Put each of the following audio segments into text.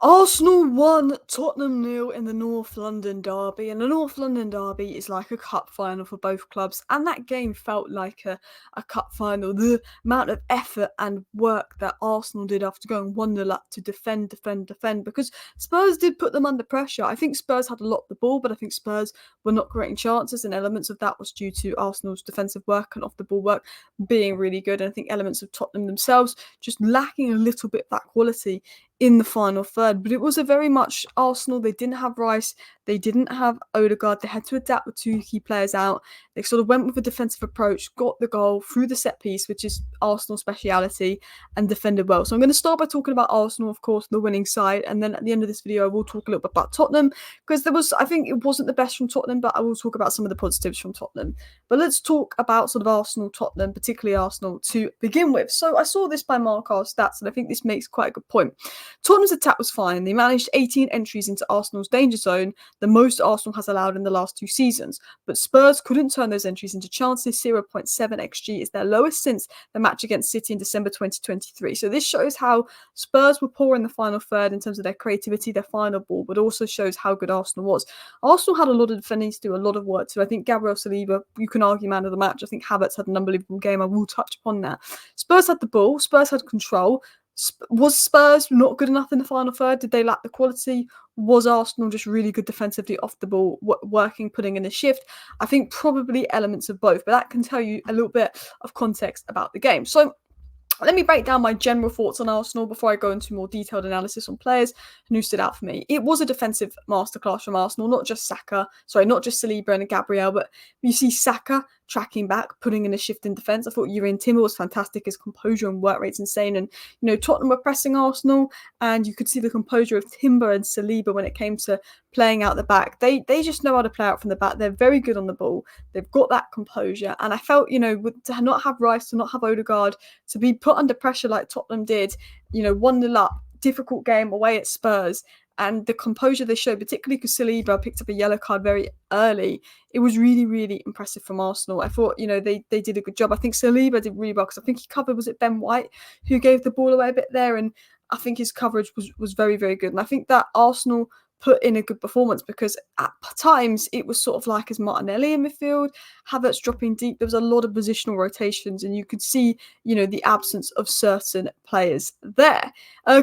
Arsenal won, Tottenham 0 in the North London derby, and the North London derby is like a cup final for both clubs, and that game felt like a cup final. The amount of effort and work that Arsenal did after going 1-0 up to defend, because Spurs did put them under pressure. I think Spurs had a lot of the ball, but I think Spurs were not creating chances, and elements of that was due to Arsenal's defensive work and off the ball work being really good, and I think elements of Tottenham themselves just lacking a little bit of that quality in the final third. But it was a very much Arsenal. They didn't have Rice, they didn't have Odegaard, they had to adapt with two key players out. They sort of went with a defensive approach, got the goal through the set piece, which is Arsenal's speciality, and defended well. So I'm going to start by talking about Arsenal, of course, the winning side, and then at the end of this video I will talk a little bit about Tottenham, because I think it wasn't the best from Tottenham, but I will talk about some of the positives from Tottenham. But let's talk about sort of Arsenal, Tottenham, particularly Arsenal to begin with. So I saw this by Markar Stats, and I think this makes quite a good point. Tottenham's attack was fine. They managed 18 entries into Arsenal's danger zone, the most Arsenal has allowed in the last 2 seasons. But Spurs couldn't turn those entries into chances. 0.7 XG is their lowest since the match against City in December 2023. So this shows how Spurs were poor in the final third in terms of their creativity, their final ball, but also shows how good Arsenal was. Arsenal had a lot of defending to do, a lot of work to. I think Gabriel, Saliba, you can argue man of the match. I think Havertz had an unbelievable game. I will touch upon that. Spurs had the ball. Spurs had control. Was Spurs not good enough in the final third? Did they lack the quality? Was Arsenal just really good defensively off the ball, working, putting in a shift? I think probably elements of both, but that can tell you a little bit of context about the game. So let me break down my general thoughts on Arsenal before I go into more detailed analysis on players who stood out for me. It was a defensive masterclass from Arsenal, not just Saliba and Gabriel, but you see Saka tracking back, putting in a shift in defence. I thought Yuri Timber was fantastic. His composure and work rate's insane. And, Tottenham were pressing Arsenal, and you could see the composure of Timber and Saliba when it came to playing out the back. They just know how to play out from the back. They're very good on the ball. They've got that composure. And I felt, to not have Rice, to not have Odegaard, to be put under pressure like Tottenham did, 1-0 up, difficult game away at Spurs, and the composure they showed, particularly because Saliba picked up a yellow card very early, it was really, really impressive from Arsenal. I thought, they did a good job. I think Saliba did really well because I think he covered, was it Ben White, who gave the ball away a bit there, and I think his coverage was very, very good. And I think that Arsenal put in a good performance because at times it was sort of like as Martinelli in midfield, Havertz dropping deep. There was a lot of positional rotations, and you could see, the absence of certain players there.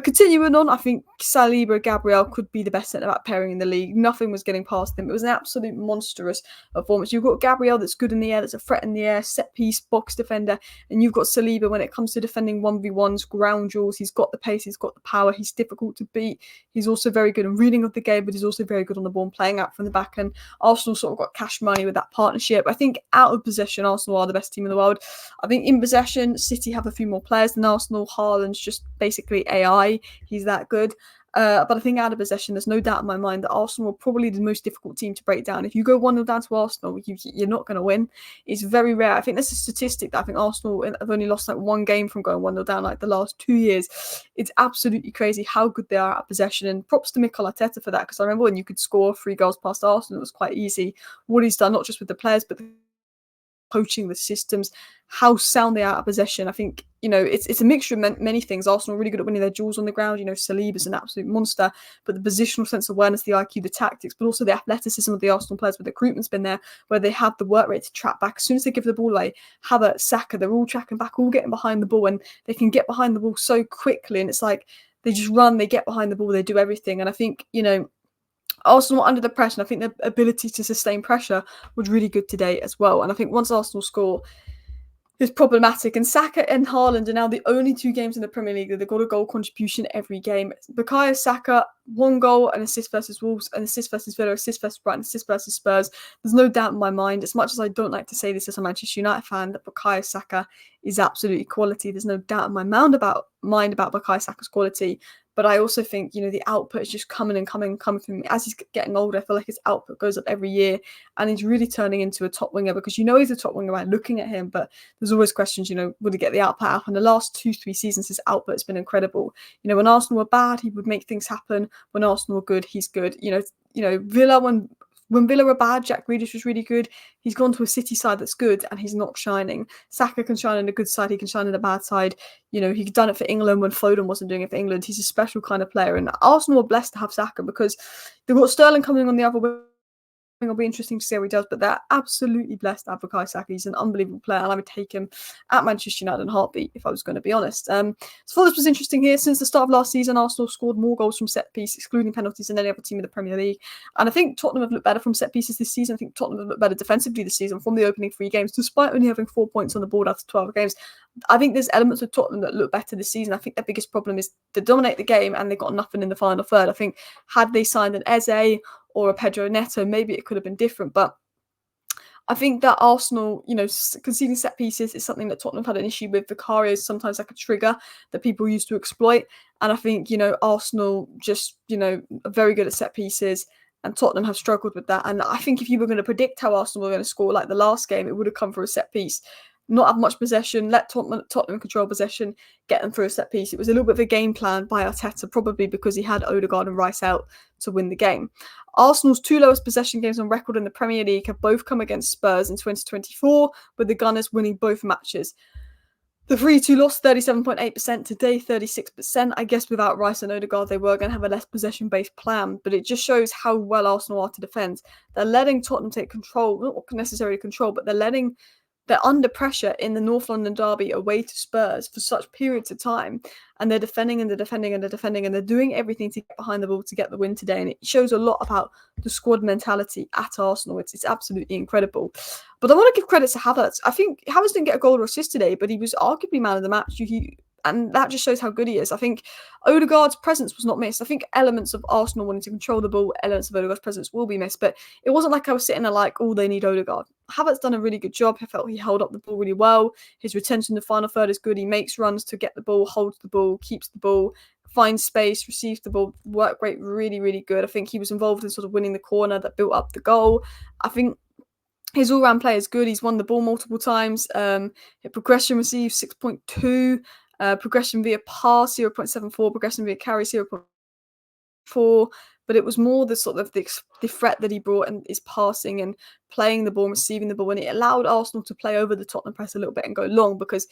Continuing on, I think Saliba and Gabriel could be the best centre-back pairing in the league. Nothing was getting past them. It was an absolute monstrous performance. You've got Gabriel that's good in the air, that's a threat in the air, set piece, box defender, and you've got Saliba when it comes to defending 1v1s, ground duels. He's got the pace, he's got the power, he's difficult to beat. He's also very good in reading of the game, but he's also very good on the ball and playing out from the back. And Arsenal sort of got cash money with that partnership. I think out of possession, Arsenal are the best team in the world. I think in possession, City have a few more players than Arsenal. Haaland's just basically AI. He's that good. But I think out of possession, there's no doubt in my mind that Arsenal are probably the most difficult team to break down. If you go 1-0 down to Arsenal, you're not going to win. It's very rare. I think that's a statistic that I think Arsenal have only lost like one game from going 1-0 down like the last 2 years. It's absolutely crazy how good they are at possession, and props to Mikel Arteta for that, because I remember when you could score 3 goals past Arsenal, it was quite easy. What he's done, not just with the players, but the coaching, the systems, how sound they are at possession. I think, it's a mixture of many things. Arsenal are really good at winning their duels on the ground. Saliba's an absolute monster, but the positional sense of awareness, the IQ, the tactics, but also the athleticism of the Arsenal players, where the recruitment's been there, where they have the work rate to track back. As soon as they give the ball away, Havertz, Saka, they're all tracking back, all getting behind the ball, and they can get behind the ball so quickly, and it's like they just run, they get behind the ball, they do everything. And I think, Arsenal under the pressure, and I think their ability to sustain pressure was really good today as well. And I think once Arsenal score, it's problematic. And Saka and Haaland are now the only 2 games in the Premier League that they've got a goal contribution every game. Bukayo Saka, 1 goal, an assist versus Wolves, an assist versus Villa, assist versus Brighton, assist versus Spurs. There's no doubt in my mind, as much as I don't like to say this as a Manchester United fan, that Bukayo Saka is absolutely quality. There's no doubt in my mind about Bukayo Saka's quality. But I also think, the output is just coming from him. As he's getting older, I feel like his output goes up every year, and he's really turning into a top winger, because he's a top winger by looking at him, but there's always questions, would he get the output out? And the last 2-3 seasons, his output has been incredible. When Arsenal were bad, he would make things happen. When Arsenal were good, he's good. Villa, when When Villa were bad, Jack Grealish was really good. He's gone to a City side that's good and he's not shining. Saka can shine in a good side, he can shine in a bad side. You know, he's done it for England when Foden wasn't doing it for England. He's a special kind of player. And Arsenal are blessed to have Saka because they've got Sterling coming on the other wing. It'll be interesting to see how he does, but they're absolutely blessed to have Bukayo Saka. He's an unbelievable player, and I would take him at Manchester United in a heartbeat if I was going to be honest. So this was interesting here. Since the start of last season, Arsenal scored more goals from set piece, excluding penalties, than any other team in the Premier League. And I think Tottenham have looked better from set pieces this season. I think Tottenham have looked better defensively this season from the opening 3 games, despite only having 4 points on the board after 12 games. I think there's elements of Tottenham that look better this season. I think their biggest problem is they dominate the game and they got nothing in the final third. I think had they signed an Eze or a Pedro Neto, maybe it could have been different. But I think that Arsenal, you know, conceding set pieces is something that Tottenham had an issue with. Vicario is sometimes like a trigger that people used to exploit. And I think, you know, Arsenal just, you know, are very good at set pieces. And Tottenham have struggled with that. And I think if you were going to predict how Arsenal were going to score like the last game, it would have come for a set piece. Not have much possession, let Tottenham control possession, get them through a set piece. It was a little bit of a game plan by Arteta, probably because he had Odegaard and Rice out to win the game. Arsenal's 2 lowest possession games on record in the Premier League have both come against Spurs in 2024, with the Gunners winning both matches. The 3-2 loss, 37.8%, today 36%. I guess without Rice and Odegaard, they were going to have a less possession-based plan, but it just shows how well Arsenal are to defend. They're letting Tottenham take control, not necessarily control, but they're under pressure in the North London derby away to Spurs for such periods of time, and they're defending and they're defending and they're defending and they're doing everything to get behind the ball to get the win today. And it shows a lot about the squad mentality at Arsenal. It's absolutely incredible. But I want to give credit to Havertz. I think Havertz didn't get a goal or assist today, but he was arguably man of the match. And that just shows how good he is. I think Odegaard's presence was not missed. I think elements of Arsenal wanting to control the ball, elements of Odegaard's presence will be missed. But it wasn't like I was sitting there like, oh, they need Odegaard. Havertz done a really good job. I felt he held up the ball really well. His retention in the final third is good. He makes runs to get the ball, holds the ball, keeps the ball, finds space, receives the ball, work rate really, really good. I think he was involved in sort of winning the corner that built up the goal. I think his all-round play is good. He's won the ball multiple times. Progression received 6.2. Progression via pass 0.74, progression via carry 0.4, but it was more the sort of the threat that he brought in his passing and playing the ball and receiving the ball, and it allowed Arsenal to play over the Tottenham press a little bit and go long because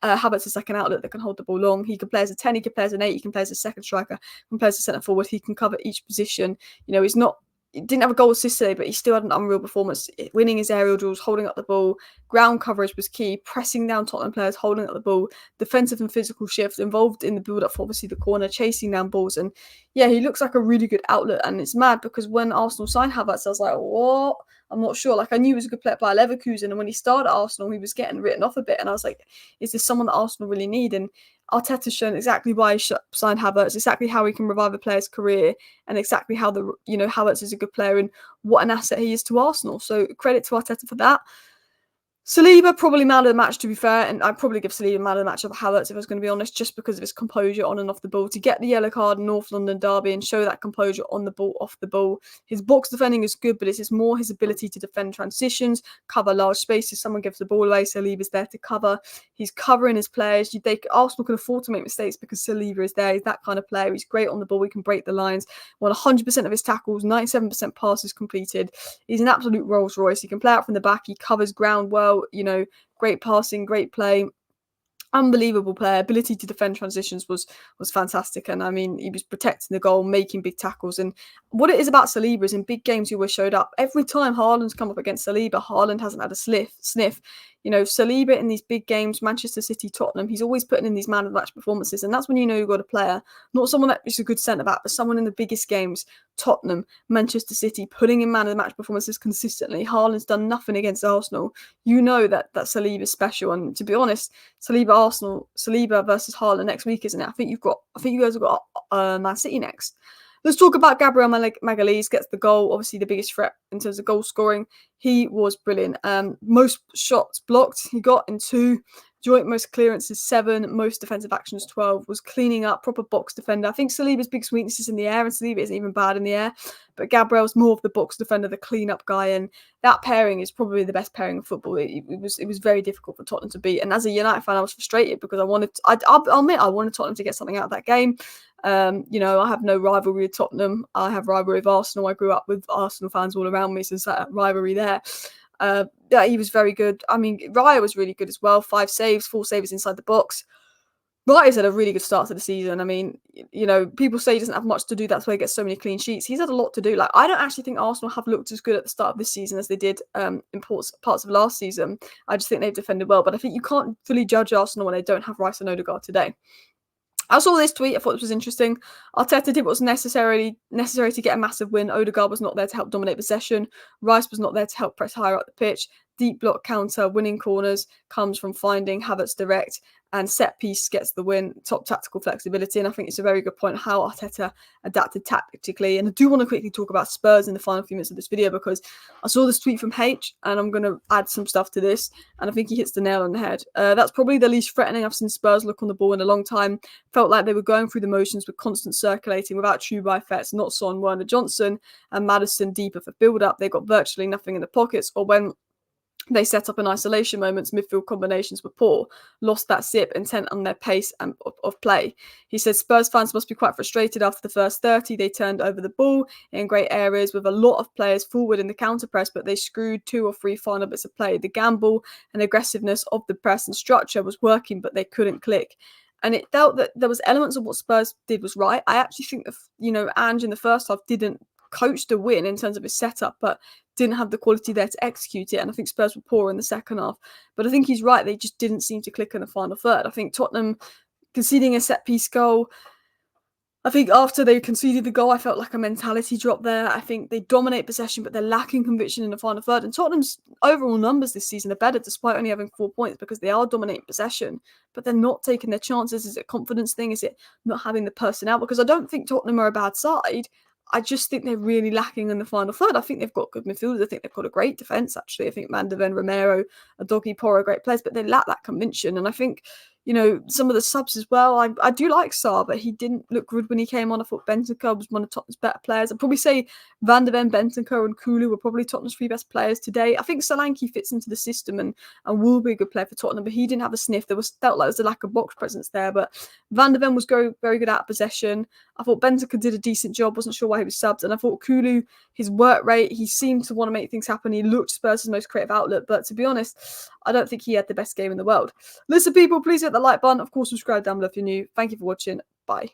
Havertz is like an outlet that can hold the ball long. He can play as a 10, he can play as an 8, he can play as a second striker, he can play as a centre forward, he can cover each position. You know, he didn't have a goal assist today, but he still had an unreal performance, winning his aerial duels, holding up the ball. Ground coverage was key, pressing down Tottenham players, holding up the ball, defensive and physical shifts, involved in the build-up for obviously the corner, chasing down balls. And yeah, he looks like a really good outlet. And it's mad because when Arsenal signed Havertz, I was like, what? I'm not sure. Like, I knew he was a good player by Leverkusen, and when he started at Arsenal, he was getting written off a bit. And I was like, is this someone that Arsenal really need? And Arteta's shown exactly why he signed Havertz, exactly how he can revive a player's career, and exactly how Havertz is a good player and what an asset he is to Arsenal. So credit to Arteta for that. Saliba, probably man of the match, to be fair, and I'd probably give Saliba man of the match over Havertz if I was going to be honest, just because of his composure on and off the ball. To get the yellow card in North London derby and show that composure on the ball, off the ball. His box defending is good, but it's more his ability to defend transitions, cover large spaces. Someone gives the ball away, Saliba's there to cover. He's covering his players. Arsenal can afford to make mistakes because Saliba is there. He's that kind of player. He's great on the ball. He can break the lines. Won 100% of his tackles, 97% passes completed. He's an absolute Rolls Royce. He can play out from the back. He covers ground well. Great passing, great play, unbelievable player. Ability to defend transitions was fantastic. And I mean, he was protecting the goal, making big tackles. And what it is about Saliba is in big games, he always showed up. Every time Haaland's come up against Saliba, Haaland hasn't had a sniff. Saliba in these big games, Manchester City, Tottenham, he's always putting in these man of the match performances. And that's when you know you've got a player, not someone that is a good centre-back, but someone in the biggest games, Tottenham, Manchester City, putting in man of the match performances consistently. Haaland's done nothing against Arsenal. You know that Saliba is special. And to be honest, Saliba versus Haaland next week, isn't it? I think you guys have got Man City next. Let's talk about Gabriel Magalhaes. Gets the goal, obviously the biggest threat in terms of goal scoring. He was brilliant. Most shots blocked he got in 2 joint most clearances 7, most defensive actions 12, was cleaning up, proper box defender. I think Saliba's biggest weakness is in the air, and Saliba isn't even bad in the air, but Gabriel's more of the box defender, the clean-up guy, and that pairing is probably the best pairing in football. It was very difficult for Tottenham to beat, and as a United fan, I was frustrated because I'll admit I wanted Tottenham to get something out of that game. I have no rivalry with Tottenham. I have rivalry with Arsenal. I grew up with Arsenal fans all around me, so there's that rivalry there. Yeah, he was very good. I mean, Raya was really good as well. 5 saves, 4 saves inside the box. Raya's had a really good start to the season. I mean, people say he doesn't have much to do. That's why he gets so many clean sheets. He's had a lot to do. Like, I don't actually think Arsenal have looked as good at the start of this season as they did in parts of last season. I just think they've defended well. But I think you can't fully judge Arsenal when they don't have Rice and Odegaard today. I saw this tweet. I thought this was interesting. Arteta did what was necessary to get a massive win. Odegaard was not there to help dominate possession. Rice was not there to help press higher up the pitch. Deep block counter, winning corners comes from finding Havertz direct, and set piece gets the win. Top tactical flexibility, and I think it's a very good point how Arteta adapted tactically. And I do want to quickly talk about Spurs in the final few minutes of this video because I saw this tweet from H, and I'm going to add some stuff to this, and I think he hits the nail on the head. That's probably the least threatening I've seen Spurs look on the ball in a long time. Felt like they were going through the motions with constant circulating without true effects, not Son, Werner Johnson, and Maddison deeper for build-up. They got virtually nothing in the pockets, or when they set up in isolation moments, midfield combinations were poor, lost that zip, intent on their pace and of play. He said Spurs fans must be quite frustrated after the first 30. They turned over the ball in great areas with a lot of players forward in the counter press, but they screwed 2 or 3 final bits of play. The gamble and aggressiveness of the press and structure was working, but they couldn't click. And it felt that there was elements of what Spurs did was right. I actually think that, Ange in the first half didn't coach the win in terms of his setup, but didn't have the quality there to execute it. And I think Spurs were poor in the second half. But I think he's right. They just didn't seem to click in the final third. I think Tottenham conceding a set-piece goal, I think after they conceded the goal, I felt like a mentality drop there. I think they dominate possession, but they're lacking conviction in the final third. And Tottenham's overall numbers this season are better, despite only having 4 points, because they are dominating possession, but they're not taking their chances. Is it a confidence thing? Is it not having the personnel? Because I don't think Tottenham are a bad side. I just think they're really lacking in the final third. I think they've got good midfielders. I think they've got a great defence, actually. I think Van de Ven, Romero, Adogi, Porro are great players, but they lack that conviction. And I think, some of the subs as well. I do like Sarr, but he didn't look good when he came on. I thought Bentancur was one of Tottenham's better players. I'd probably say Van de Ven, Bentancur and Kulu were probably Tottenham's 3 best players today. I think Solanke fits into the system and will be a good player for Tottenham, but he didn't have a sniff. Felt like there was a lack of box presence there, but Van de Ven was very, very good out of possession. I thought Bentancur did a decent job. Wasn't sure why he was subbed. And I thought Kulu, his work rate, he seemed to want to make things happen. He looked Spurs' most creative outlet, but to be honest, I don't think he had the best game in the world. Listen, people, please hit the like button. Of course, subscribe down below if you're new. Thank you for watching. Bye.